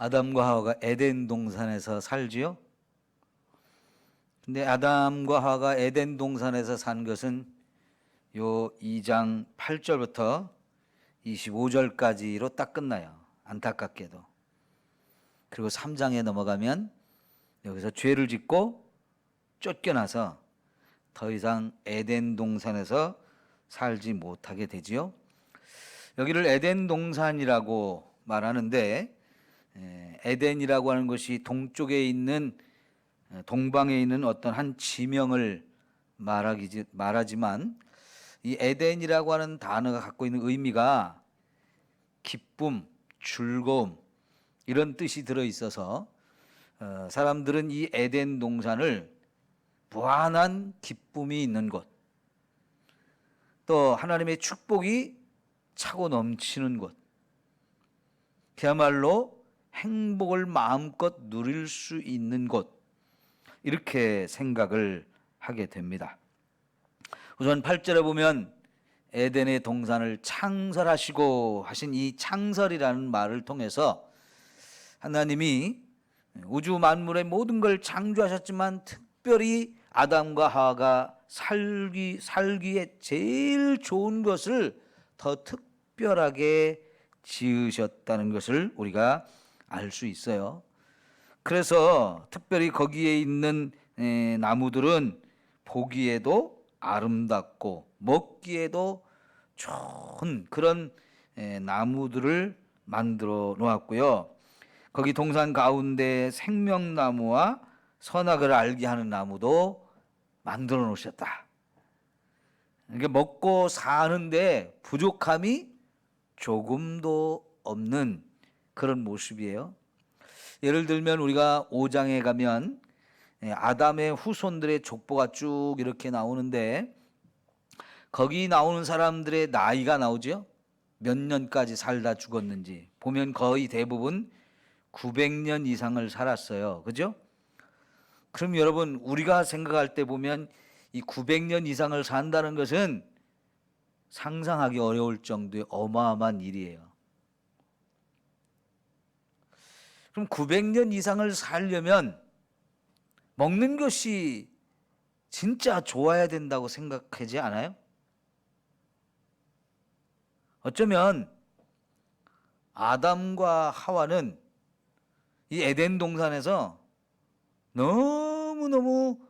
아담과 하와가 에덴 동산에서 살지요. 근데 아담과 하와가 에덴 동산에서 산 것은 요 2장 8절부터 25절까지로 딱 끝나요. 안타깝게도. 그리고 3장에 넘어가면 여기서 죄를 짓고 쫓겨나서 더 이상 에덴 동산에서 살지 못하게 되지요. 여기를 에덴 동산이라고 말하는데, 에덴이라고 하는 것이 동쪽에 있는, 동방에 있는 어떤 한 지명을 말하지만, 이 에덴이라고 하는 단어가 갖고 있는 의미가 기쁨, 즐거움 이런 뜻이 들어 있어서 사람들은 이 에덴 동산을 무한한 기쁨이 있는 곳, 또 하나님의 축복이 차고 넘치는 곳, 그야말로 행복을 마음껏 누릴 수 있는 곳, 이렇게 생각을 하게 됩니다. 우선 8절에 보면 에덴의 동산을 창설하시고 하신 이 창설이라는 말을 통해서 하나님이 우주 만물의 모든 걸 창조하셨지만 특별히 아담과 하와가 살기에 제일 좋은 것을 더 특별하게 지으셨다는 것을 우리가 알 수 있어요. 그래서 특별히 거기에 있는 나무들은 보기에도 아름답고 먹기에도 좋은 그런 나무들을 만들어 놓았고요. 거기 동산 가운데 생명나무와 선악을 알게 하는 나무도 만들어 놓으셨다. 그러니까 먹고 사는데 부족함이 조금도 없는 그런 모습이에요. 예를 들면 우리가 5장에 가면 아담의 후손들의 족보가 쭉 이렇게 나오는데, 거기 나오는 사람들의 나이가 나오죠. 몇 년까지 살다 죽었는지 보면 거의 대부분 900년 이상을 살았어요. 그죠? 그럼 여러분, 우리가 생각할 때 보면 이 900년 이상을 산다는 것은 상상하기 어려울 정도의 어마어마한 일이에요. 그럼 900년 이상을 살려면 먹는 것이 진짜 좋아야 된다고 생각하지 않아요? 어쩌면 아담과 하와는 이 에덴 동산에서 너무너무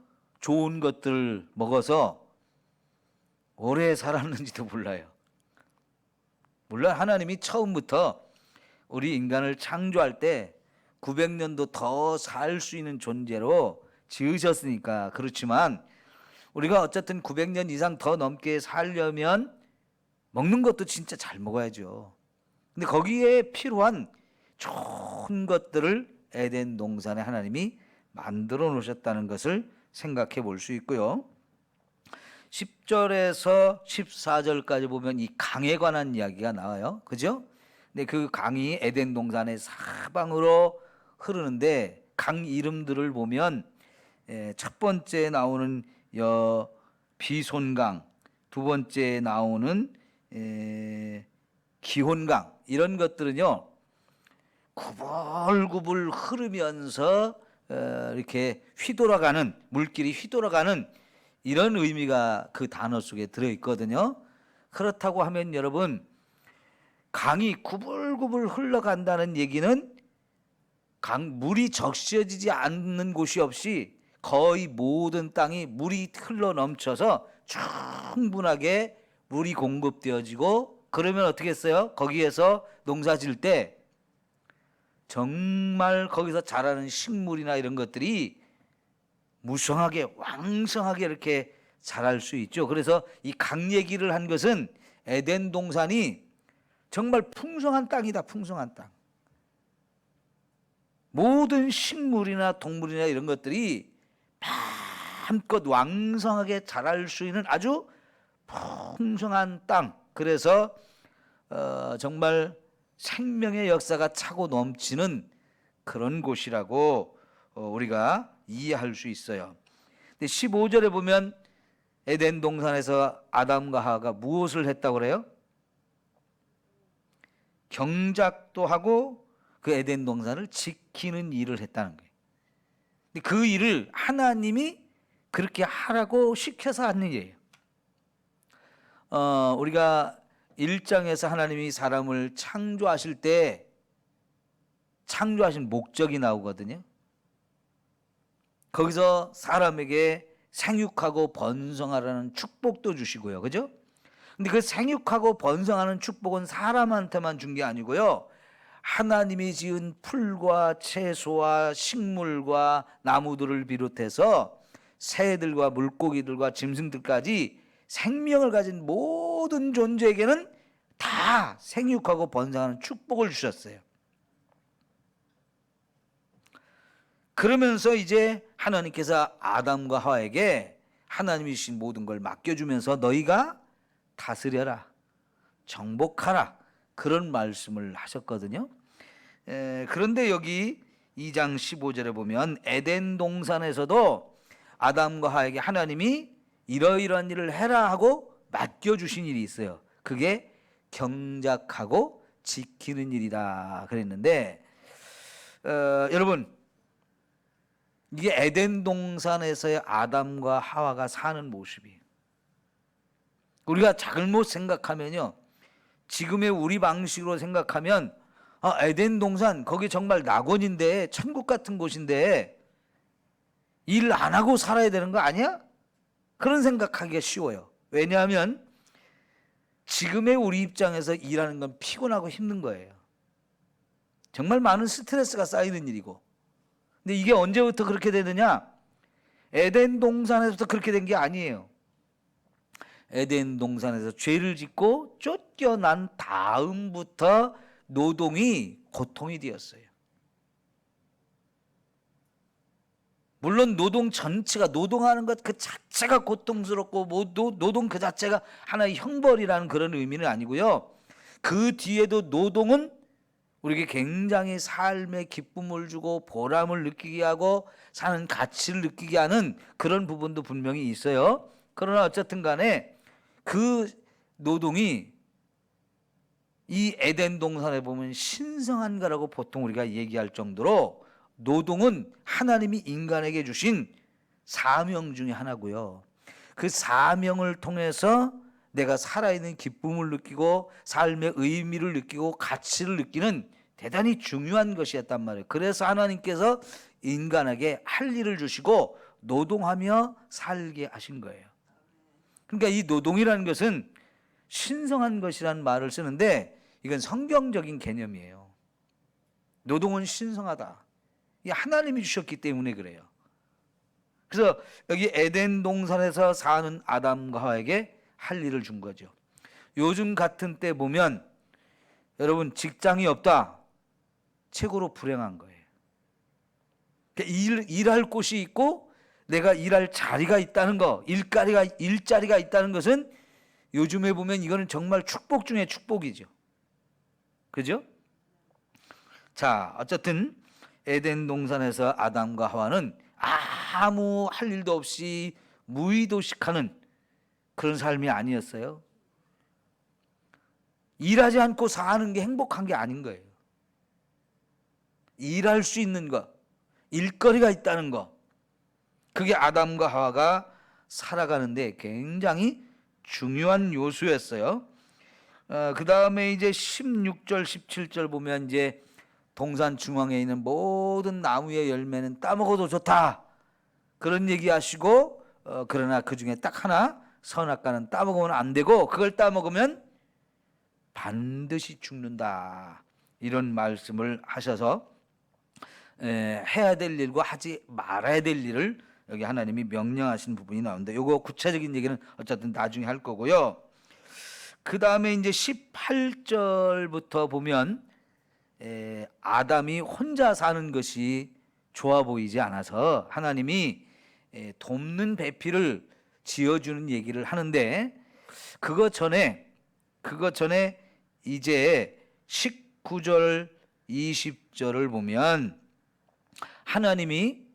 좋은 것들을 먹어서 오래 살았는지도 몰라요. 물론 하나님이 처음부터 우리 인간을 창조할 때 900년도 더 살 수 있는 존재로 지으셨으니까 그렇지만, 우리가 어쨌든 900년 이상 더 넘게 살려면 먹는 것도 진짜 잘 먹어야죠. 근데 거기에 필요한 좋은 것들을 에덴 동산에 하나님이 만들어 놓으셨다는 것을 생각해 볼 수 있고요. 10절에서 14절까지 보면 이 강에 관한 이야기가 나와요. 그죠? 근데 그 강이 에덴 동산의 사방으로 흐르는데, 강 이름들을 보면 첫 번째 나오는 비손강, 두 번째 나오는 기혼강, 이런 것들은요 구불구불 흐르면서 이렇게 휘돌아가는, 물길이 휘돌아가는 이런 의미가 그 단어 속에 들어있거든요. 그렇다고 하면 여러분, 강이 구불구불 흘러간다는 얘기는 물이 적셔지지 않는 곳이 없이 거의 모든 땅이 물이 흘러 넘쳐서 충분하게 물이 공급되어지고, 그러면 어떻게 했어요? 거기에서 농사 지을 때 정말 거기서 자라는 식물이나 이런 것들이 무성하게 왕성하게 이렇게 자랄 수 있죠. 그래서 이 강 얘기를 한 것은 에덴 동산이 정말 풍성한 땅이다. 풍성한 땅. 모든 식물이나 동물이나 이런 것들이 마음껏 왕성하게 자랄 수 있는 아주 풍성한 땅. 그래서 정말 생명의 역사가 차고 넘치는 그런 곳이라고 우리가 이해할 수 있어요. 근데 15절에 보면 에덴 동산에서 아담과 하와가 무엇을 했다고 그래요? 경작도 하고 그 에덴 동산을 지키는 일을 했다는 거예요. 근데 그 일을 하나님이 그렇게 하라고 시켜서 하는 일이에요. 우리가 1장에서 하나님이 사람을 창조하실 때 창조하신 목적이 나오거든요. 거기서 사람에게 생육하고 번성하라는 축복도 주시고요. 그죠? 근데 그 생육하고 번성하는 축복은 사람한테만 준 게 아니고요. 하나님이 지은 풀과 채소와 식물과 나무들을 비롯해서 새들과 물고기들과 짐승들까지 생명을 가진 모든 존재에게는 다 생육하고 번성하는 축복을 주셨어요. 그러면서 이제 하나님께서 아담과 하와에게 하나님이 주신 모든 걸 맡겨주면서 너희가 다스려라, 정복하라, 그런 말씀을 하셨거든요. 그런데 여기 2장 15절에 보면 에덴 동산에서도 아담과 하와에게 하나님이 이러이러한 일을 해라 하고 맡겨주신 일이 있어요. 그게 경작하고 지키는 일이다 그랬는데, 여러분, 이게 에덴 동산에서의 아담과 하와가 사는 모습이에요. 우리가 잘못 생각하면요, 지금의 우리 방식으로 생각하면 에덴 동산 거기 정말 낙원인데, 천국 같은 곳인데 일 안 하고 살아야 되는 거 아니야? 그런 생각하기가 쉬워요. 왜냐하면 지금의 우리 입장에서 일하는 건 피곤하고 힘든 거예요. 정말 많은 스트레스가 쌓이는 일이고. 근데 이게 언제부터 그렇게 되느냐? 에덴 동산에서부터 그렇게 된 게 아니에요. 에덴 동산에서 죄를 짓고 쫓겨난 다음부터 노동이 고통이 되었어요. 물론 노동 전체가, 노동하는 것 그 자체가 고통스럽고 노동 그 자체가 하나의 형벌이라는 그런 의미는 아니고요. 그 뒤에도 노동은 우리에게 굉장히 삶의 기쁨을 주고 보람을 느끼게 하고 사는 가치를 느끼게 하는 그런 부분도 분명히 있어요. 그러나 어쨌든 간에 그 노동이 이 에덴 동산에 보면 신성한 거라고 보통 우리가 얘기할 정도로 노동은 하나님이 인간에게 주신 사명 중에 하나고요. 그 사명을 통해서 내가 살아있는 기쁨을 느끼고 삶의 의미를 느끼고 가치를 느끼는 대단히 중요한 것이었단 말이에요. 그래서 하나님께서 인간에게 할 일을 주시고 노동하며 살게 하신 거예요. 그러니까 이 노동이라는 것은 신성한 것이라는 말을 쓰는데 이건 성경적인 개념이에요. 노동은 신성하다. 이 하나님이 주셨기 때문에 그래요. 그래서 여기 에덴 동산에서 사는 아담과 하와에게 할 일을 준 거죠. 요즘 같은 때 보면 여러분 직장이 없다. 최고로 불행한 거예요. 일할 곳이 있고 내가 일할 자리가 있다는 거, 일자리가 있다는 것은 요즘에 보면 이거는 정말 축복 중에 축복이죠. 그죠? 자, 어쨌든 에덴 동산에서 아담과 하와는 아무 할 일도 없이 무의도식하는 그런 삶이 아니었어요. 일하지 않고 사는 게 행복한 게 아닌 거예요. 일할 수 있는 것, 일거리가 있다는 것, 그게 아담과 하와가 살아가는데 굉장히 중요한 요소였어요. 그 다음에 이제 16절, 17절 보면 이제 동산 중앙에 있는 모든 나무의 열매는 따먹어도 좋다. 그런 얘기 하시고, 그러나 그 중에 딱 하나, 선악과는 따먹으면 안 되고, 그걸 따먹으면 반드시 죽는다. 이런 말씀을 하셔서, 해야 될 일과 하지 말아야 될 일을 여기 하나님이 명령하신 부분이 나오는데, 요거 구체적인 얘기는 어쨌든 나중에 할 거고요. 그 다음에 이제 18절부터 보면 아담이 혼자 사는 것이 좋아 보이지 않아서 하나님이 돕는 배필을 지어주는 얘기를 하는데, 그거 전에 이제 19절 20절을 보면 하나님이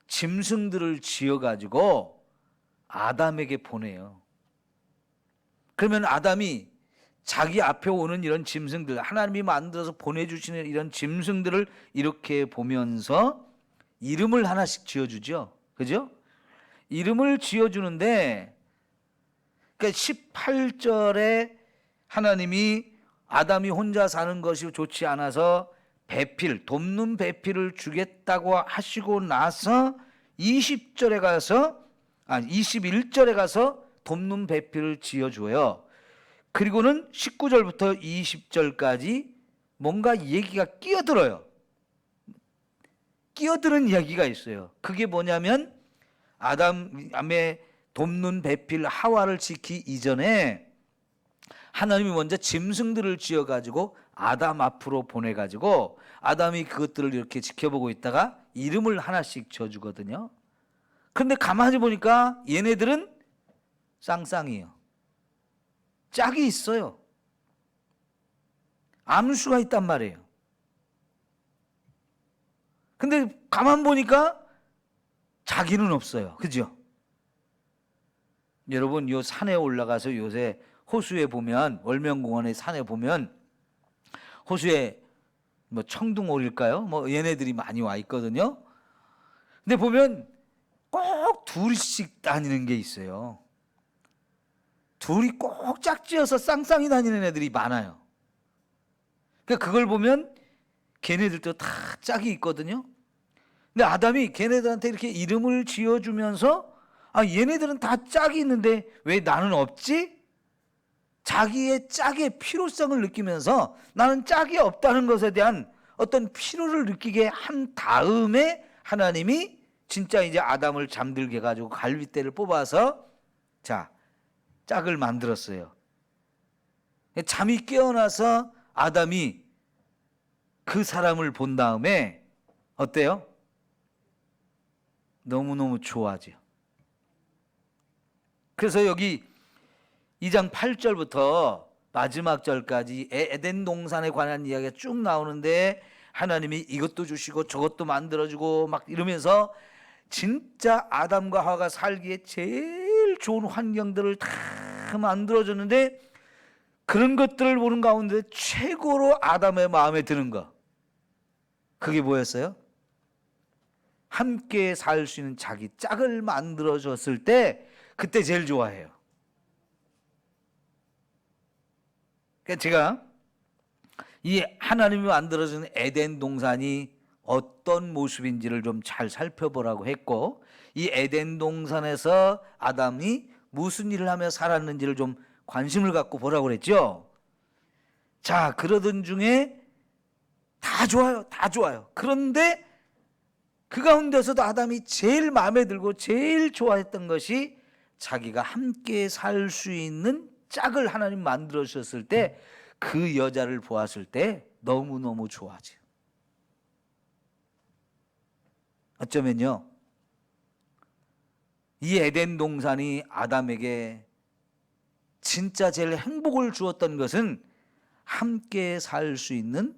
짐승들을 지어가지고 아담에게 보내요. 그러면 아담이 자기 앞에 오는 이런 짐승들, 하나님이 만들어서 보내주시는 이런 짐승들을 이렇게 보면서 이름을 하나씩 지어주죠. 그죠? 이름을 지어주는데, 그러니까 18절에 하나님이 아담이 혼자 사는 것이 좋지 않아서 배필, 돕는 배필을 주겠다고 하시고 나서 21절에 가서 돕는 배필을 지어줘요. 그리고는 19절부터 20절까지 뭔가 얘기가 끼어들어요. 끼어드는 이야기가 있어요. 그게 뭐냐면 아담의 돕는 배필 하와를 지키기 이전에 하나님이 먼저 짐승들을 지어가지고 아담 앞으로 보내가지고 아담이 그것들을 이렇게 지켜보고 있다가 이름을 하나씩 지어주거든요. 그런데 가만히 보니까 얘네들은 쌍쌍이에요. 짝이 있어요. 암수가 있단 말이에요. 근데 가만 보니까 자기는 없어요. 그죠? 여러분, 요 산에 올라가서 요새 호수에 보면, 월명공원의 산에 보면 호수에 뭐 청둥오리일까요? 뭐 얘네들이 많이 와 있거든요. 근데 보면 꼭 둘씩 다니는 게 있어요. 둘이 꼭 짝지어서 쌍쌍이 다니는 애들이 많아요. 그러니까 그걸 보면 걔네들도 다 짝이 있거든요. 근데 아담이 걔네들한테 이렇게 이름을 지어주면서 얘네들은 다 짝이 있는데 왜 나는 없지? 자기의 짝의 필요성을 느끼면서 나는 짝이 없다는 것에 대한 어떤 필요를 느끼게 한 다음에 하나님이 진짜 이제 아담을 잠들게 가지고 갈빗대를 뽑아서 자, 짝을 만들었어요. 잠이 깨어나서 아담이 그 사람을 본 다음에 어때요? 너무너무 좋아하죠. 그래서 여기 2장 8절부터 마지막 절까지 에덴 동산에 관한 이야기가 쭉 나오는데 하나님이 이것도 주시고 저것도 만들어주고 막 이러면서 진짜 아담과 하와가 살기에 제일 좋은 환경들을 다 만들어줬는데 그런 것들을 보는 가운데 최고로 아담의 마음에 드는 거, 그게 뭐였어요? 함께 살 수 있는 자기 짝을 만들어줬을 때 그때 제일 좋아해요. 그러니까 제가 이 하나님이 만들어준 에덴 동산이 어떤 모습인지를 좀 잘 살펴보라고 했고, 이 에덴 동산에서 아담이 무슨 일을 하며 살았는지를 좀 관심을 갖고 보라고 그랬죠. 자, 그러던 중에 다 좋아요, 다 좋아요. 그런데 그 가운데서도 아담이 제일 마음에 들고 제일 좋아했던 것이 자기가 함께 살 수 있는 짝을 하나님 만들어 주셨을 때 그 여자를 보았을 때 너무너무 좋아하죠. 어쩌면요, 이 에덴 동산이 아담에게 진짜 제일 행복을 주었던 것은 함께 살 수 있는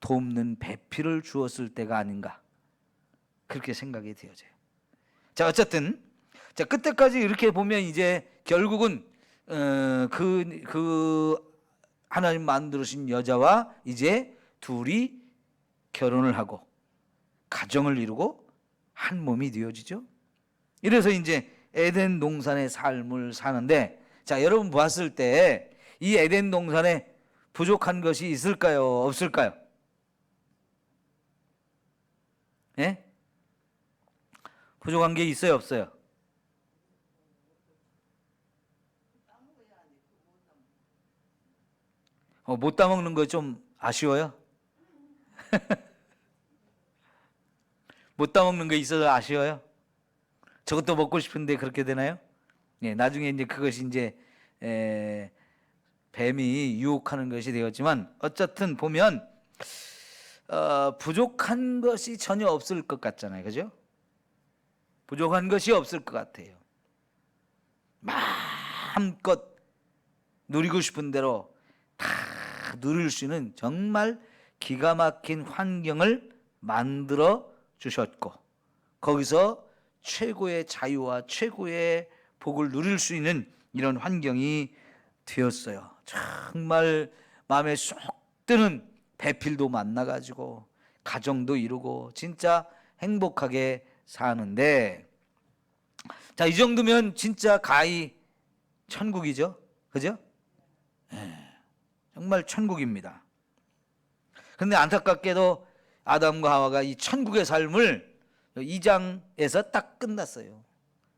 돕는 배필을 주었을 때가 아닌가, 그렇게 생각이 되어져요. 자, 어쨌든 자, 끝에까지 이렇게 보면 이제 결국은 그 하나님 만들으신 여자와 이제 둘이 결혼을 하고 가정을 이루고 한 몸이 되어지죠. 이래서 이제 에덴 동산의 삶을 사는데, 자, 여러분 보았을 때 이 에덴 동산에 부족한 것이 있을까요? 없을까요? 예? 부족한 게 있어요, 없어요? 못 따먹는 거 좀 아쉬워요? 못 따먹는 거 있어서 아쉬워요? 저것도 먹고 싶은데 그렇게 되나요? 예, 나중에 이제 그것이 이제 뱀이 유혹하는 것이 되었지만 어쨌든 보면 부족한 것이 전혀 없을 것 같잖아요, 그죠? 부족한 것이 없을 것 같아요. 마음껏 누리고 싶은 대로 다 누릴 수 있는 정말 기가 막힌 환경을 만들어 주셨고, 거기서 최고의 자유와 최고의 복을 누릴 수 있는 이런 환경이 되었어요. 정말 마음에 쏙 드는 배필도 만나가지고 가정도 이루고 진짜 행복하게 사는데, 자, 이 정도면 진짜 가히 천국이죠. 그죠? 정말 천국입니다. 그런데 안타깝게도 아담과 하와가 이 천국의 삶을 2장에서 딱 끝났어요.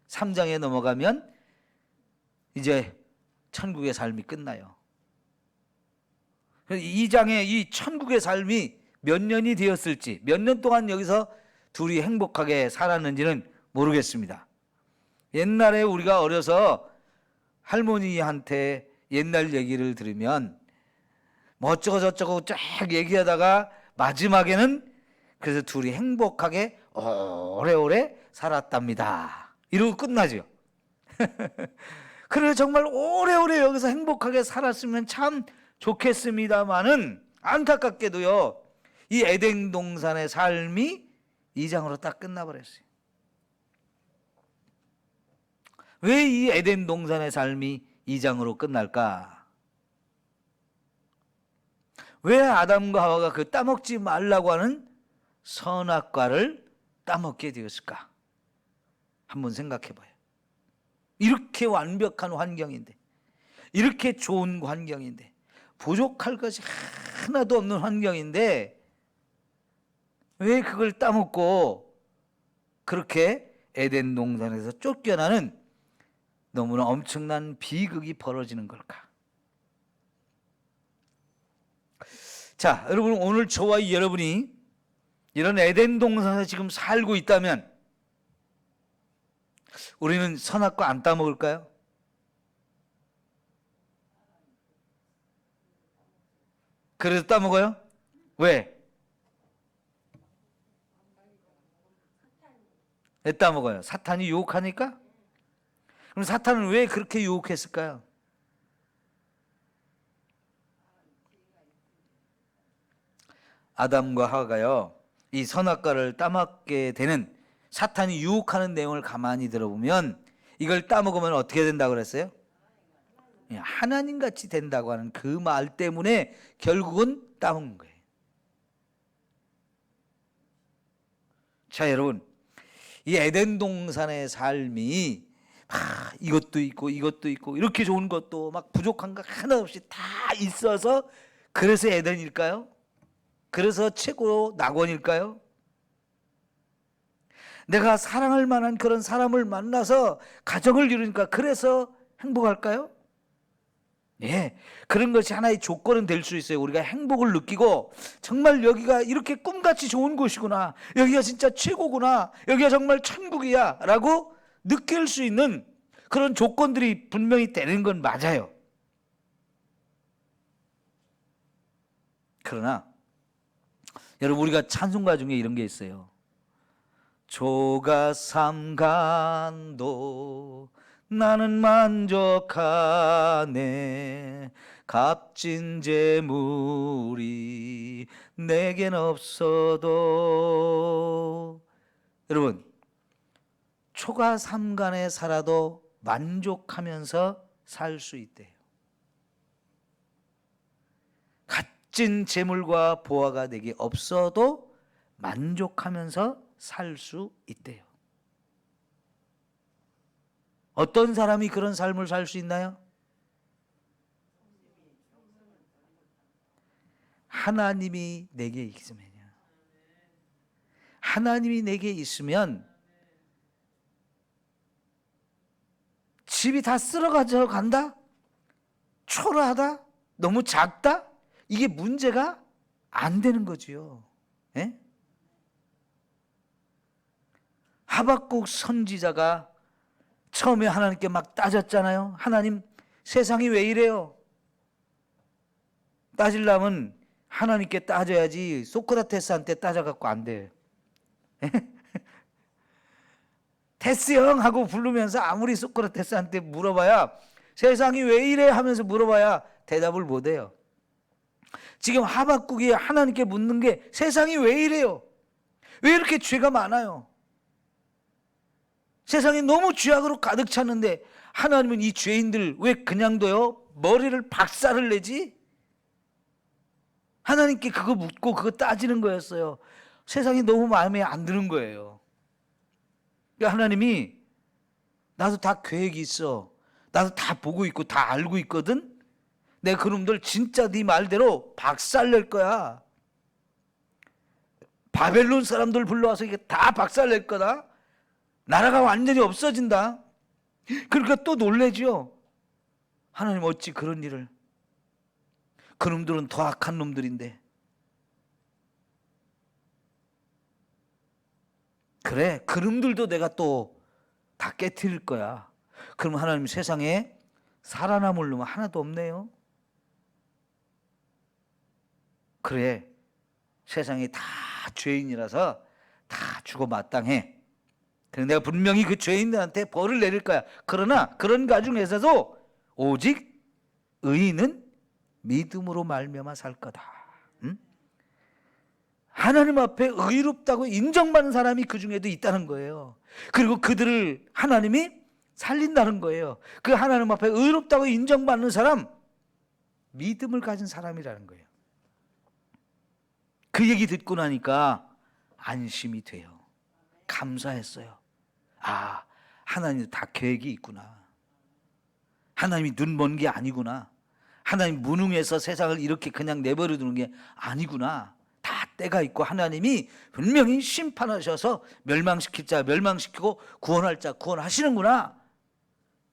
3장에 넘어가면 이제 천국의 삶이 끝나요. 2장의 이 천국의 삶이 몇 년이 되었을지, 몇 년 동안 여기서 둘이 행복하게 살았는지는 모르겠습니다. 옛날에 우리가 어려서 할머니한테 옛날 얘기를 들으면 뭐 어쩌고 저쩌고 쫙 얘기하다가 마지막에는 그래서 둘이 행복하게 오래오래 살았답니다, 이러고 끝나죠. 그래 정말 오래오래 여기서 행복하게 살았으면 참 좋겠습니다마는 안타깝게도요, 이 에덴 동산의 삶이 2장으로 딱 끝나버렸어요. 왜 이 에덴 동산의 삶이 2장으로 끝날까? 왜 아담과 하와가 그 따먹지 말라고 하는 선악과를 따먹게 되었을까? 한번 생각해 봐요. 이렇게 완벽한 환경인데, 이렇게 좋은 환경인데, 부족할 것이 하나도 없는 환경인데 왜 그걸 따먹고 그렇게 에덴 동산에서 쫓겨나는 너무나 엄청난 비극이 벌어지는 걸까? 자, 여러분, 오늘 저와 여러분이 이런 에덴 동산에서 지금 살고 있다면 우리는 선악과 안 따먹을까요? 그래도 따먹어요? 왜? 왜 따먹어요? 사탄이 유혹하니까? 그럼 사탄은 왜 그렇게 유혹했을까요? 아담과 하와가요, 이 선악과를 따먹게 되는 사탄이 유혹하는 내용을 가만히 들어보면 이걸 따먹으면 어떻게 된다고 그랬어요? 하나님같이 된다고 하는 그 말 때문에 결국은 따먹는 거예요. 자, 여러분, 이 에덴 동산의 삶이 이것도 있고 이것도 있고 이렇게 좋은 것도 막 부족한 거 하나 없이 다 있어서 그래서 에덴일까요? 그래서 최고 낙원일까요? 내가 사랑할 만한 그런 사람을 만나서 가정을 이루니까 그래서 행복할까요? 예, 그런 것이 하나의 조건은 될 수 있어요. 우리가 행복을 느끼고 정말 여기가 이렇게 꿈같이 좋은 곳이구나, 여기가 진짜 최고구나, 여기가 정말 천국이야 라고 느낄 수 있는 그런 조건들이 분명히 되는 건 맞아요. 그러나 여러분, 우리가 찬송가 중에 이런 게 있어요. 조가삼간도 나는 만족하네, 값진 재물이 내겐 없어도. 여러분, 초가삼간에 살아도 만족하면서 살 수 있대요. 값진 재물과 보화가 내게 없어도 만족하면서 살 수 있대요. 어떤 사람이 그런 삶을 살 수 있나요? 하나님이 내게 있으면요. 하나님이 내게 있으면 집이 다 쓸어가져 간다? 초라하다? 너무 작다? 이게 문제가 안 되는 거지요. 예? 하박국 선지자가 처음에 하나님께 막 따졌잖아요. 하나님, 세상이 왜 이래요? 따지려면 하나님께 따져야지 소크라테스한테 따져갖고 안 돼. 테스 형 하고 부르면서 아무리 소크라테스한테 물어봐야, 세상이 왜 이래 하면서 물어봐야 대답을 못 해요. 지금 하박국이 하나님께 묻는 게 세상이 왜 이래요? 왜 이렇게 죄가 많아요? 세상이 너무 죄악으로 가득 찼는데 하나님은 이 죄인들 왜 그냥 둬요? 머리를 박살을 내지? 하나님께 그거 묻고 그거 따지는 거였어요. 세상이 너무 마음에 안 드는 거예요. 그러니까 하나님이 나도 다 계획이 있어. 나도 다 보고 있고 다 알고 있거든. 내가 그놈들 진짜 네 말대로 박살낼 거야. 바벨론 사람들 불러와서 이게 다 박살낼 거다. 나라가 완전히 없어진다. 그러니까 또 놀래죠. 하나님 어찌 그런 일을. 그놈들은 더 악한 놈들인데. 그래, 그놈들도 내가 또 다 깨트릴 거야. 그럼 하나님 세상에 살아남을 놈은 하나도 없네요. 그래, 세상에 다 죄인이라서 다 죽어 마땅해. 그래서 내가 분명히 그 죄인들한테 벌을 내릴 거야. 그러나 그런 가중에서도 오직 의인은 믿음으로 말미암아 살 거다. 응? 하나님 앞에 의롭다고 인정받는 사람이 그 중에도 있다는 거예요. 그리고 그들을 하나님이 살린다는 거예요. 그 하나님 앞에 의롭다고 인정받는 사람, 믿음을 가진 사람이라는 거예요. 그 얘기 듣고 나니까 안심이 돼요. 감사했어요. 아, 하나님도 다 계획이 있구나. 하나님이 눈 먼 게 아니구나. 하나님 무능해서 세상을 이렇게 그냥 내버려 두는 게 아니구나. 다 때가 있고 하나님이 분명히 심판하셔서 멸망시킬 자 멸망시키고 구원할 자 구원하시는구나.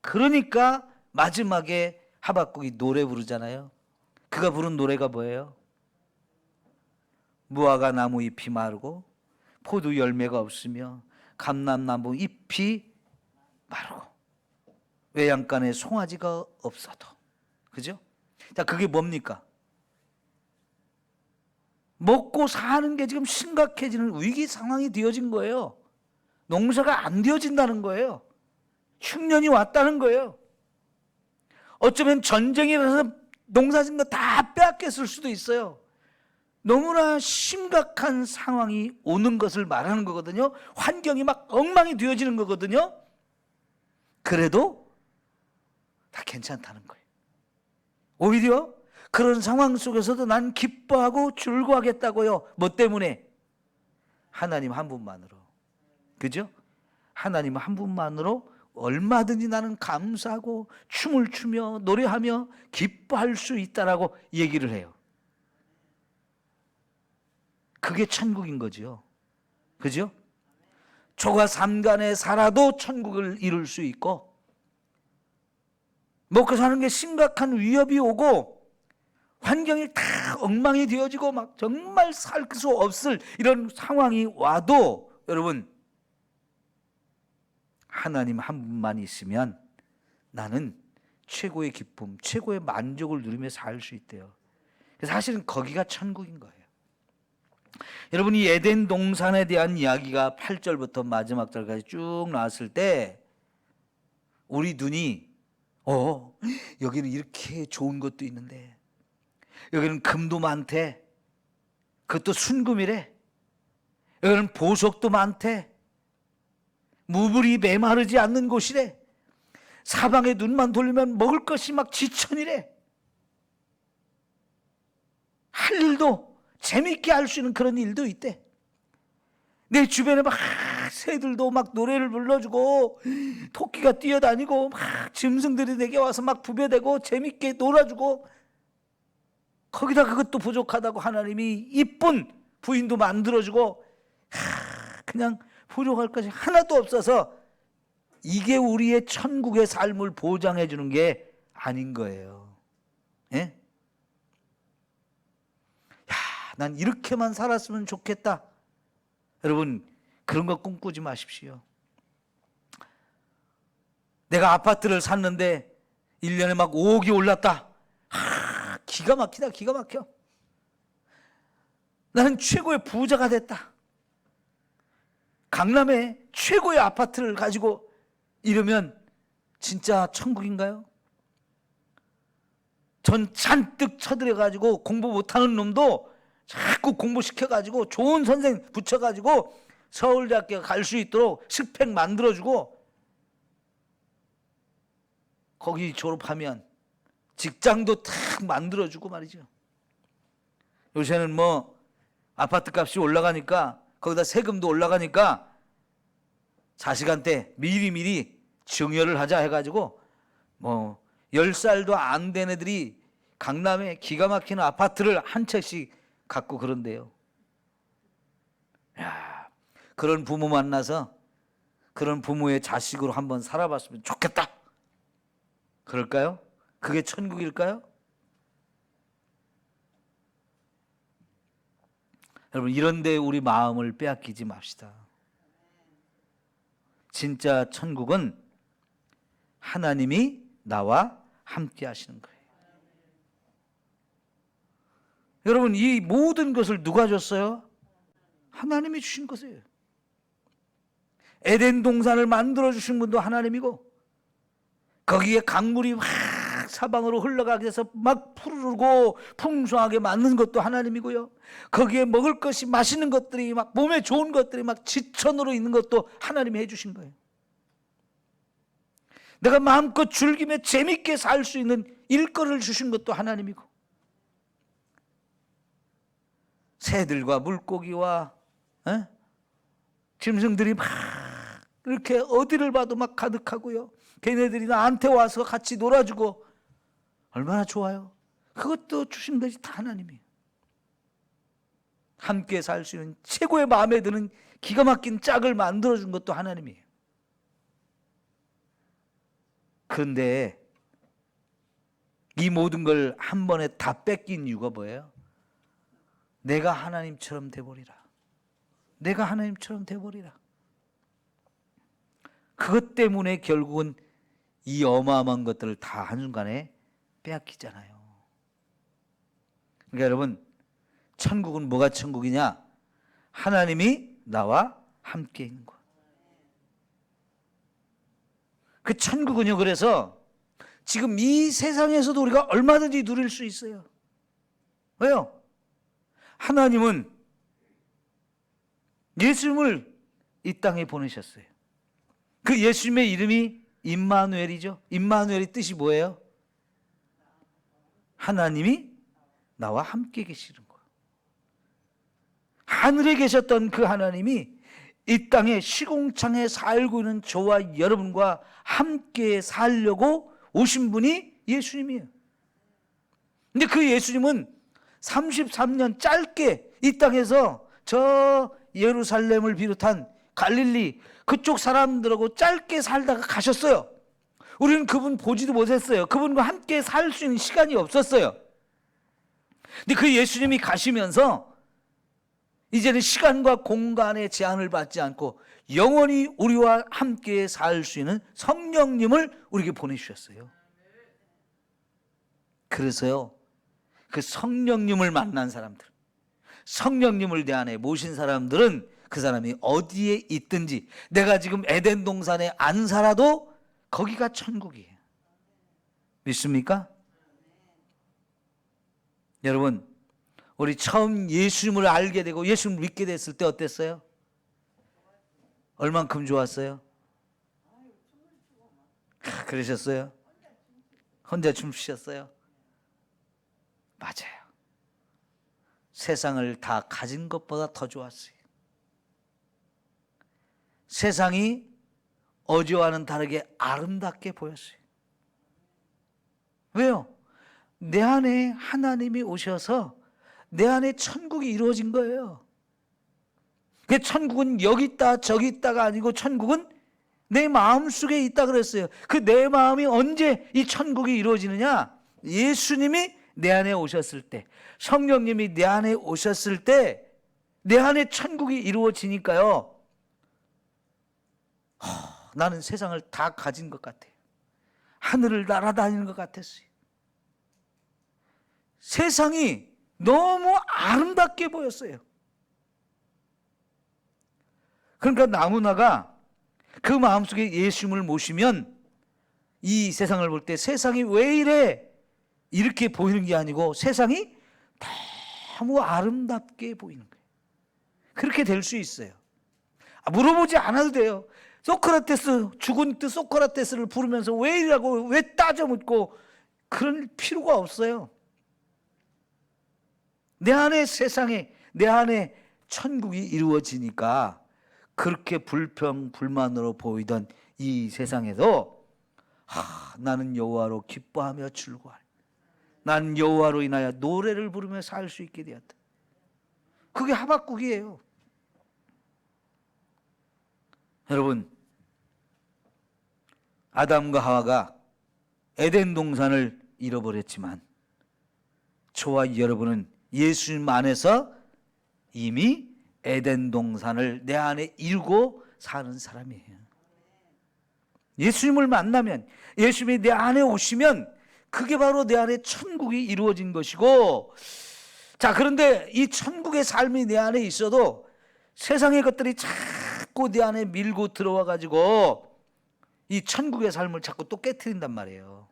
그러니까 마지막에 하박국이 노래 부르잖아요. 그가 부른 노래가 뭐예요? 무화과 나무 잎이 마르고 포도 열매가 없으며 감람나무 잎이 마르고 외양간에 송아지가 없어도. 그죠? 자, 그게 뭡니까? 먹고 사는 게 지금 심각해지는 위기 상황이 되어진 거예요. 농사가 안 되어진다는 거예요. 흉년이 왔다는 거예요. 어쩌면 전쟁이라서 농사진 거 다 빼앗겼을 수도 있어요. 너무나 심각한 상황이 오는 것을 말하는 거거든요. 환경이 막 엉망이 되어지는 거거든요. 그래도 다 괜찮다는 거예요. 오히려 그런 상황 속에서도 난 기뻐하고 즐거워하겠다고요. 뭐 때문에? 하나님 한 분만으로. 그죠? 하나님 한 분만으로 얼마든지 나는 감사하고 춤을 추며 노래하며 기뻐할 수 있다라고 얘기를 해요. 그게 천국인 거죠. 그죠? 초가 삼간에 살아도 천국을 이룰 수 있고, 먹고 사는 게 심각한 위협이 오고 환경이 다 엉망이 되어지고 막 정말 살 수 없을 이런 상황이 와도 여러분, 하나님 한 분만 있으면 나는 최고의 기쁨, 최고의 만족을 누리며 살 수 있대요. 사실은 거기가 천국인 거예요. 여러분, 이 에덴 동산에 대한 이야기가 8절부터 마지막 절까지 쭉 나왔을 때 우리 눈이 여기는 이렇게 좋은 것도 있는데, 여기는 금도 많대, 그것도 순금이래, 여기는 보석도 많대, 무물이 메마르지 않는 곳이래, 사방에 눈만 돌리면 먹을 것이 막 지천이래, 할 일도 재밌게 할 수 있는 그런 일도 있대. 내 주변에 막 새들도 막 노래를 불러주고 토끼가 뛰어다니고 막 짐승들이 내게 와서 막 부벼대고 재밌게 놀아주고, 거기다 그것도 부족하다고 하나님이 이쁜 부인도 만들어주고 그냥 부족할 것이 하나도 없어서 이게 우리의 천국의 삶을 보장해 주는 게 아닌 거예요. 예? 난 이렇게만 살았으면 좋겠다. 여러분, 그런 거 꿈꾸지 마십시오. 내가 아파트를 샀는데 1년에 막 5억이 올랐다. 기가 막히다, 기가 막혀. 나는 최고의 부자가 됐다. 강남에 최고의 아파트를 가지고 이러면 진짜 천국인가요? 전 잔뜩 쳐들여가지고 공부 못하는 놈도 자꾸 공부시켜가지고 좋은 선생 붙여가지고 서울대학교 갈 수 있도록 스펙 만들어주고, 거기 졸업하면 직장도 탁 만들어주고 말이죠. 요새는 뭐 아파트 값이 올라가니까 거기다 세금도 올라가니까 자식한테 미리미리 증여를 하자 해가지고 뭐 10살도 안 된 애들이 강남에 기가 막히는 아파트를 한 채씩 갖고 그런데요. 야, 그런 부모 만나서 그런 부모의 자식으로 한번 살아봤으면 좋겠다. 그럴까요? 그게 천국일까요? 여러분, 이런데 우리 마음을 빼앗기지 맙시다. 진짜 천국은 하나님이 나와 함께 하시는 거예요. 여러분, 이 모든 것을 누가 줬어요? 하나님이 주신 것이에요. 에덴 동산을 만들어 주신 분도 하나님이고, 거기에 강물이 막 사방으로 흘러가게 해서 막 푸르르고 풍성하게 맞는 것도 하나님이고요, 거기에 먹을 것이 맛있는 것들이 막 몸에 좋은 것들이 막 지천으로 있는 것도 하나님이 해주신 거예요. 내가 마음껏 즐기며 재밌게 살 수 있는 일거리를 주신 것도 하나님이고, 새들과 물고기와 짐승들이 막 이렇게 어디를 봐도 막 가득하고요, 걔네들이 나한테 와서 같이 놀아주고 얼마나 좋아요. 그것도 주신 것이 다 하나님이에요. 함께 살 수 있는 최고의 마음에 드는 기가 막힌 짝을 만들어준 것도 하나님이에요. 그런데 이 모든 걸 한 번에 다 뺏긴 이유가 뭐예요? 내가 하나님처럼 돼버리라. 내가 하나님처럼 돼버리라. 그것 때문에 결국은 이 어마어마한 것들을 다 한순간에 빼앗기잖아요. 그러니까 여러분, 천국은 뭐가 천국이냐? 하나님이 나와 함께 있는 것. 그 천국은요, 그래서 지금 이 세상에서도 우리가 얼마든지 누릴 수 있어요. 왜요? 하나님은 예수님을 이 땅에 보내셨어요. 그 예수님의 이름이 임마누엘이죠. 임마누엘의 뜻이 뭐예요? 하나님이 나와 함께 계시는 거예요. 하늘에 계셨던 그 하나님이 이 땅에 시공창에 살고 있는 저와 여러분과 함께 살려고 오신 분이 예수님이에요. 근데 그 예수님은 33년 짧게 이 땅에서 저 예루살렘을 비롯한 갈릴리 그쪽 사람들하고 짧게 살다가 가셨어요. 우리는 그분 보지도 못했어요. 그분과 함께 살 수 있는 시간이 없었어요. 근데 그 예수님이 가시면서 이제는 시간과 공간의 제한을 받지 않고 영원히 우리와 함께 살 수 있는 성령님을 우리에게 보내주셨어요. 그래서요, 그 성령님을 만난 사람들, 성령님을 내 안에 모신 사람들은 그 사람이 어디에 있든지, 내가 지금 에덴 동산에 안 살아도 거기가 천국이에요. 믿습니까? 여러분, 우리 처음 예수님을 알게 되고 예수님을 믿게 됐을 때 어땠어요? 얼만큼 좋았어요? 그러셨어요? 혼자 춤추셨어요? 맞아요. 세상을 다 가진 것보다 더 좋았어요. 세상이 어제와는 다르게 아름답게 보였어요. 왜요? 내 안에 하나님이 오셔서 내 안에 천국이 이루어진 거예요. 그 천국은 여기 있다 저기 있다가 아니고 천국은 내 마음속에 있다 그랬어요. 그 내 마음이 언제 이 천국이 이루어지느냐? 예수님이 내 안에 오셨을 때, 성령님이 내 안에 오셨을 때 내 안에 천국이 이루어지니까요, 나는 세상을 다 가진 것 같아요. 하늘을 날아다니는 것 같았어요. 세상이 너무 아름답게 보였어요. 그러니까 나무나가 그 마음속에 예수님을 모시면 이 세상을 볼 때 세상이 왜 이래? 이렇게 보이는 게 아니고 세상이 너무 아름답게 보이는 거예요. 그렇게 될 수 있어요. 물어보지 않아도 돼요. 소크라테스, 죽은 듯 소크라테스를 부르면서 왜 이라고 왜 따져 묻고 그럴 필요가 없어요. 내 안에 세상에, 내 안에 천국이 이루어지니까 그렇게 불평불만으로 보이던 이 세상에도 나는 여호와로 기뻐하며 즐거워하리. 난 여호와로 인하여 노래를 부르며 살 수 있게 되었다. 그게 하박국이에요. 여러분, 아담과 하와가 에덴 동산을 잃어버렸지만 저와 여러분은 예수님 안에서 이미 에덴 동산을 내 안에 이루고 사는 사람이에요. 예수님을 만나면, 예수님이 내 안에 오시면 그게 바로 내 안에 천국이 이루어진 것이고, 자, 그런데 이 천국의 삶이 내 안에 있어도 세상의 것들이 자꾸 내 안에 밀고 들어와 가지고 이 천국의 삶을 자꾸 또 깨트린단 말이에요.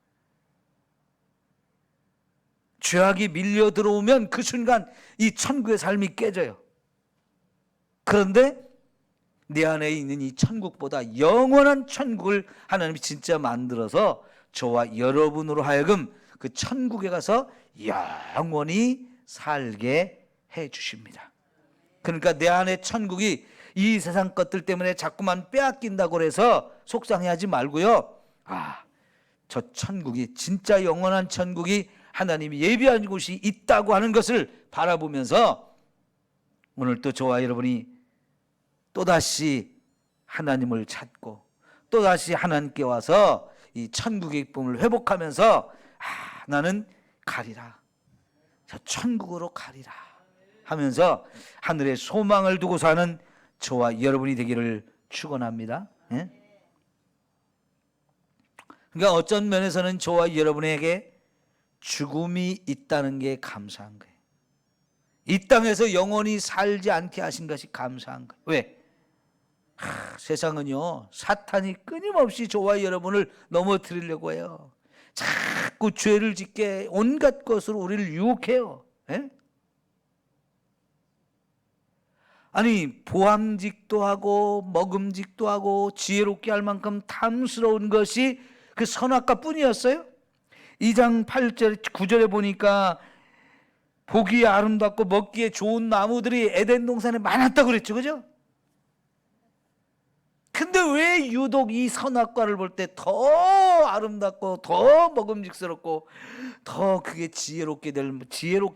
죄악이 밀려 들어오면 그 순간 이 천국의 삶이 깨져요. 그런데 내 안에 있는 이 천국보다 영원한 천국을 하나님이 진짜 만들어서 저와 여러분으로 하여금 그 천국에 가서 영원히 살게 해 주십니다. 그러니까 내 안에 천국이 이 세상 것들 때문에 자꾸만 빼앗긴다고 해서 속상해하지 말고요. 저 천국이, 진짜 영원한 천국이 하나님이 예비한 곳이 있다고 하는 것을 바라보면서 오늘 또 저와 여러분이 또다시 하나님을 찾고 또다시 하나님께 와서 이 천국의 기쁨을 회복하면서 나는 가리라, 저 천국으로 가리라 하면서 하늘의 소망을 두고 사는 저와 여러분이 되기를 축원합니다. 예? 그러니까 어떤 면에서는 저와 여러분에게 죽음이 있다는 게 감사한 거예요. 이 땅에서 영원히 살지 않게 하신 것이 감사한 거예요. 왜? 세상은요, 사탄이 끊임없이 저와 여러분을 넘어뜨리려고 해요. 자꾸 죄를 짓게 온갖 것으로 우리를 유혹해요. 예? 아니, 보암직도 하고 먹음직도 하고 지혜롭게 할 만큼 탐스러운 것이 그 선악과 뿐이었어요? 2장 8절 9절에 보니까 보기에 아름답고 먹기에 좋은 나무들이 에덴 동산에 많았다고 그랬죠, 그죠? 근데 왜 유독 이 선악과를 볼 때 더 아름답고 더 먹음직스럽고 더 그게 지혜롭게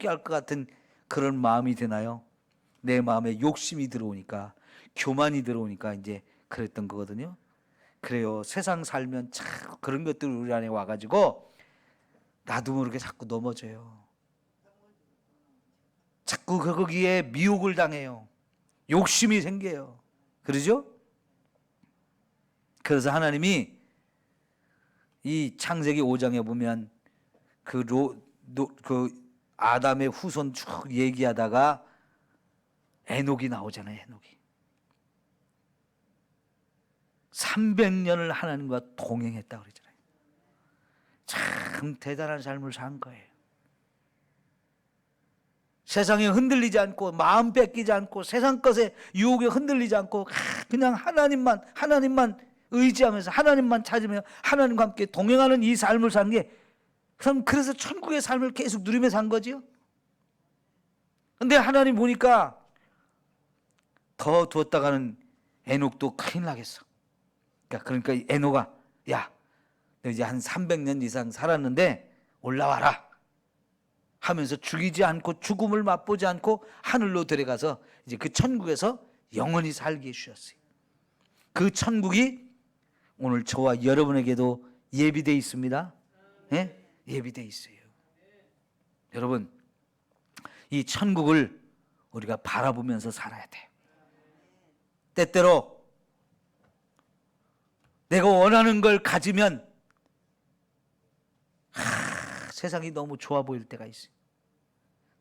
할 것 같은 그런 마음이 드나요? 내 마음에 욕심이 들어오니까, 교만이 들어오니까 이제 그랬던 거거든요. 그래요. 세상 살면 참 그런 것들이 우리 안에 와가지고 나도 모르게 자꾸 넘어져요. 자꾸 거기에 미혹을 당해요. 욕심이 생겨요. 그러죠? 그래서 하나님이 이 창세기 5장에 보면 그 아담의 후손 쭉 얘기하다가 에녹이 나오잖아요. 에녹이 300년을 하나님과 동행했다고 그러잖아요. 참 대단한 삶을 산 거예요. 세상에 흔들리지 않고 마음 뺏기지 않고 세상 것에 유혹에 흔들리지 않고 그냥 하나님만 의지하면서 하나님만 찾으며 하나님과 함께 동행하는 이 삶을 산 게, 그래서 천국의 삶을 계속 누리며 산 거지요. 근데 하나님 보니까 더 두었다가는 에녹도 큰일 나겠어. 그러니까 에녹아, 야, 너 이제 한 300년 이상 살았는데 올라와라 하면서 죽이지 않고 죽음을 맛보지 않고 하늘로 데려가서 이제 그 천국에서 영원히 살게 해주셨어요. 그 천국이 오늘 저와 여러분에게도 예비되어 있습니다. 예? 예비되어 있어요. 여러분, 이 천국을 우리가 바라보면서 살아야 돼요. 때때로 내가 원하는 걸 가지면 세상이 너무 좋아 보일 때가 있어요.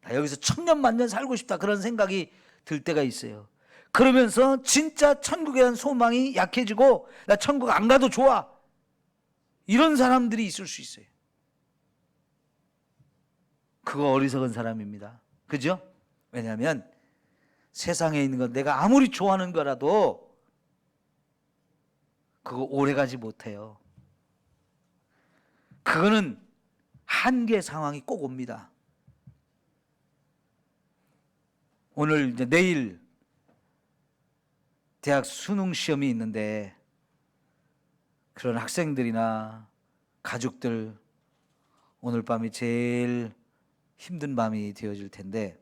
나 여기서 천년만년 살고 싶다, 그런 생각이 들 때가 있어요. 그러면서 진짜 천국에 대한 소망이 약해지고 나 천국 안 가도 좋아, 이런 사람들이 있을 수 있어요. 그거 어리석은 사람입니다. 그죠? 왜냐하면 세상에 있는 건 내가 아무리 좋아하는 거라도 그거 오래 가지 못해요. 그거는 한계 상황이 꼭 옵니다. 오늘 이제 내일 대학 수능 시험이 있는데 그런 학생들이나 가족들 오늘 밤이 제일 힘든 밤이 되어질 텐데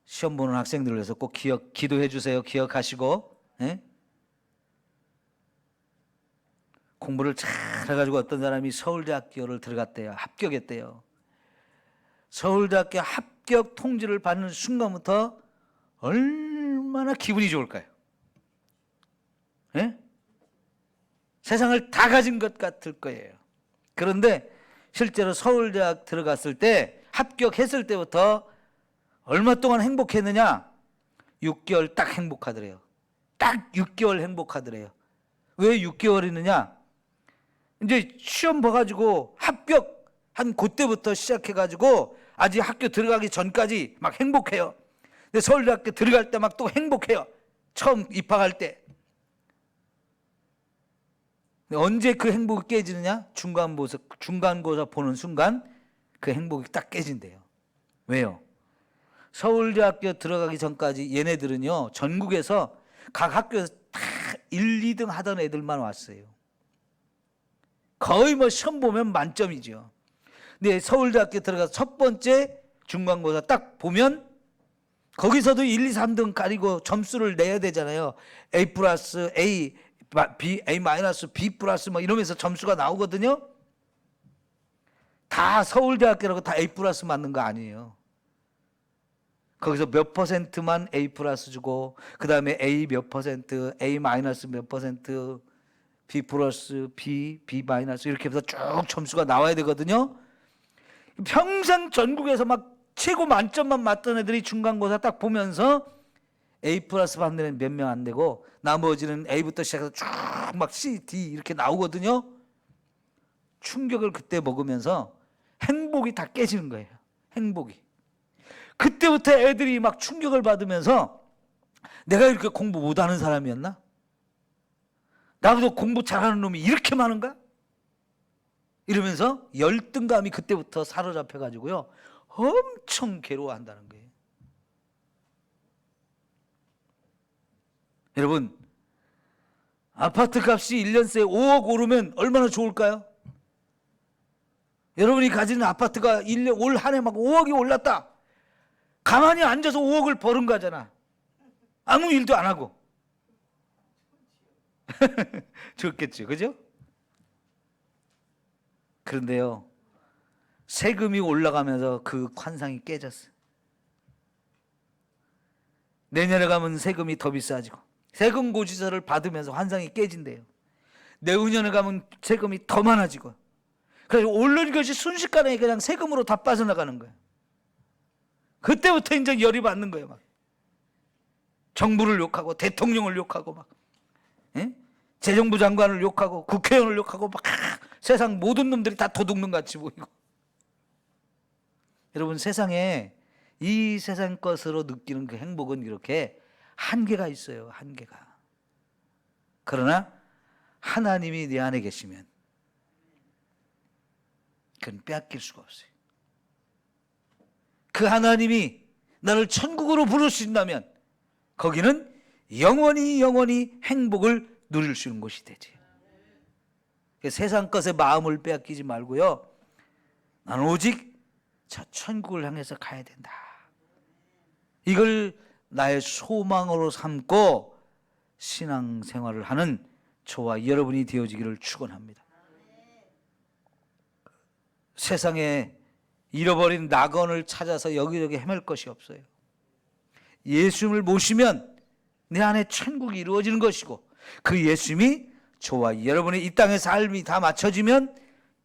시험 보는 학생들을 위해서 꼭 기도해 주세요. 기억하시고 공부를 잘 해가지고 어떤 사람이 서울대학교를 들어갔대요. 합격했대요. 서울대학교 합격 통지를 받는 순간부터 얼마나 기분이 좋을까요? 세상을 다 가진 것 같을 거예요. 그런데 실제로 서울대학 들어갔을 때 합격했을 때부터 얼마 동안 행복했느냐? 6개월 딱 행복하더래요. 딱 6개월 행복하더래요. 왜 6개월이느냐? 이제 시험 봐가지고 합격한 그때부터 시작해가지고 아직 학교 들어가기 전까지 막 행복해요. 근데 서울대학교 들어갈 때 막 또 행복해요. 처음 입학할 때. 언제 그 행복이 깨지느냐? 중간고사 보는 순간 그 행복이 딱 깨진대요. 왜요? 서울대학교 들어가기 전까지 얘네들은요 전국에서 각 학교에서 다 1, 2등 하던 애들만 왔어요. 거의 뭐 시험 보면 만점이죠. 근데 서울대학교 들어가서 첫 번째 중간고사 딱 보면 거기서도 1, 2, 3등 가리고 점수를 내야 되잖아요. A 플러스 A, B, A 마이너스 B 플러스 뭐 이러면서 점수가 나오거든요. 다 서울대학교라고 다 A 플러스 맞는 거 아니에요. 거기서 몇 퍼센트만 A 플러스 주고 그 다음에 A 몇 퍼센트, A 마이너스 몇 퍼센트, B 플러스, B 마이너스 이렇게 해서 쭉 점수가 나와야 되거든요. 평생 전국에서 막 최고 만점만 맞던 애들이 중간고사 딱 보면서 A 플러스 받는 애는 몇 명 안 되고 나머지는 A부터 시작해서 쭉 막 C, D 이렇게 나오거든요. 충격을 그때 먹으면서 행복이 다 깨지는 거예요. 행복이. 그때부터 애들이 막 충격을 받으면서 내가 이렇게 공부 못하는 사람이었나? 나보다 공부 잘하는 놈이 이렇게 많은가? 이러면서 열등감이 그때부터 사로잡혀가지고요 엄청 괴로워한다는 거예요. 여러분 아파트 값이 1년새에 5억 오르면 얼마나 좋을까요? 여러분이 가지는 아파트가 올 한 해 막 5억이 올랐다. 가만히 앉아서 5억을 버는 거잖아. 아무 일도 안 하고. 좋겠죠, 그죠? 그런데요, 세금이 올라가면서 그 환상이 깨졌어요. 내년에 가면 세금이 더 비싸지고 세금 고지서를 받으면서 환상이 깨진대요. 내후년에 가면 세금이 더 많아지고 그래서 오른 것이 순식간에 그냥 세금으로 다 빠져나가는 거예요. 그때부터 이제 열이 받는 거예요. 막 정부를 욕하고 대통령을 욕하고 막 재정부 장관을 욕하고 국회의원을 욕하고 막 세상 모든 놈들이 다 도둑놈 같이 보이고. 여러분 세상에 이 세상 것으로 느끼는 그 행복은 이렇게 한계가 있어요. 한계가. 그러나 하나님이 내 안에 계시면 그건 빼앗길 수가 없어요. 그 하나님이 나를 천국으로 부르신다면 거기는 영원히 행복을 누릴 수 있는 곳이 되지. 세상 것에 마음을 빼앗기지 말고요. 나는 오직 저 천국을 향해서 가야 된다. 이걸 나의 소망으로 삼고 신앙생활을 하는 저와 여러분이 되어지기를 축원합니다. 세상에 잃어버린 낙원을 찾아서 여기저기 헤맬 것이 없어요. 예수님을 모시면 내 안에 천국이 이루어지는 것이고 그 예수님이 저와 여러분의 이 땅의 삶이 다 맞춰지면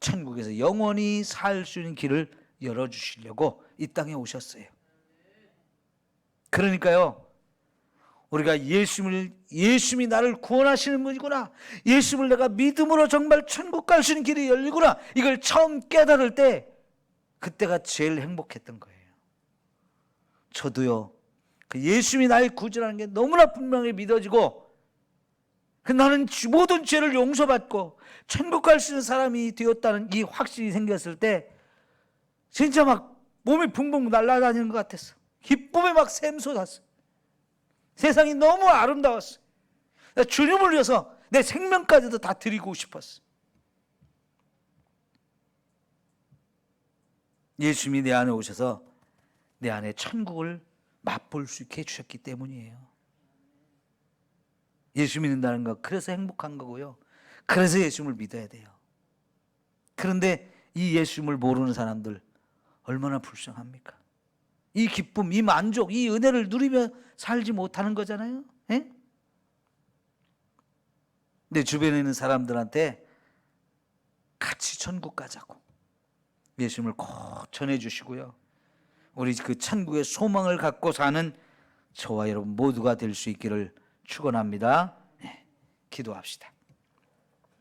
천국에서 영원히 살 수 있는 길을 열어주시려고 이 땅에 오셨어요. 그러니까요, 우리가 예수님이 나를 구원하시는 분이구나, 예수님을 내가 믿음으로 정말 천국 갈 수 있는 길이 열리구나, 이걸 처음 깨달을 때 그때가 제일 행복했던 거예요. 저도요, 그 예수님이 나를 구원하는 게 너무나 분명히 믿어지고 나는 모든 죄를 용서받고 천국 갈 수 있는 사람이 되었다는 이 확신이 생겼을 때 진짜 막 몸이 붕붕 날아다니는 것 같았어. 기쁨에 막 샘솟았어. 세상이 너무 아름다웠어. 주님을 위해서 내 생명까지도 다 드리고 싶었어. 예수님이 내 안에 오셔서 내 안에 천국을 맛볼 수 있게 해주셨기 때문이에요. 예수 믿는다는 거 그래서 행복한 거고요. 그래서 예수님을 믿어야 돼요. 그런데 이 예수님을 모르는 사람들 얼마나 불쌍합니까? 이 기쁨, 이 만족, 이 은혜를 누리며 살지 못하는 거잖아요. 예? 내 주변에 있는 사람들한테 같이 천국 가자고 예수님을 꼭 전해주시고요. 우리 그 천국의 소망을 갖고 사는 저와 여러분 모두가 될 수 있기를 축원합니다. 네, 기도합시다.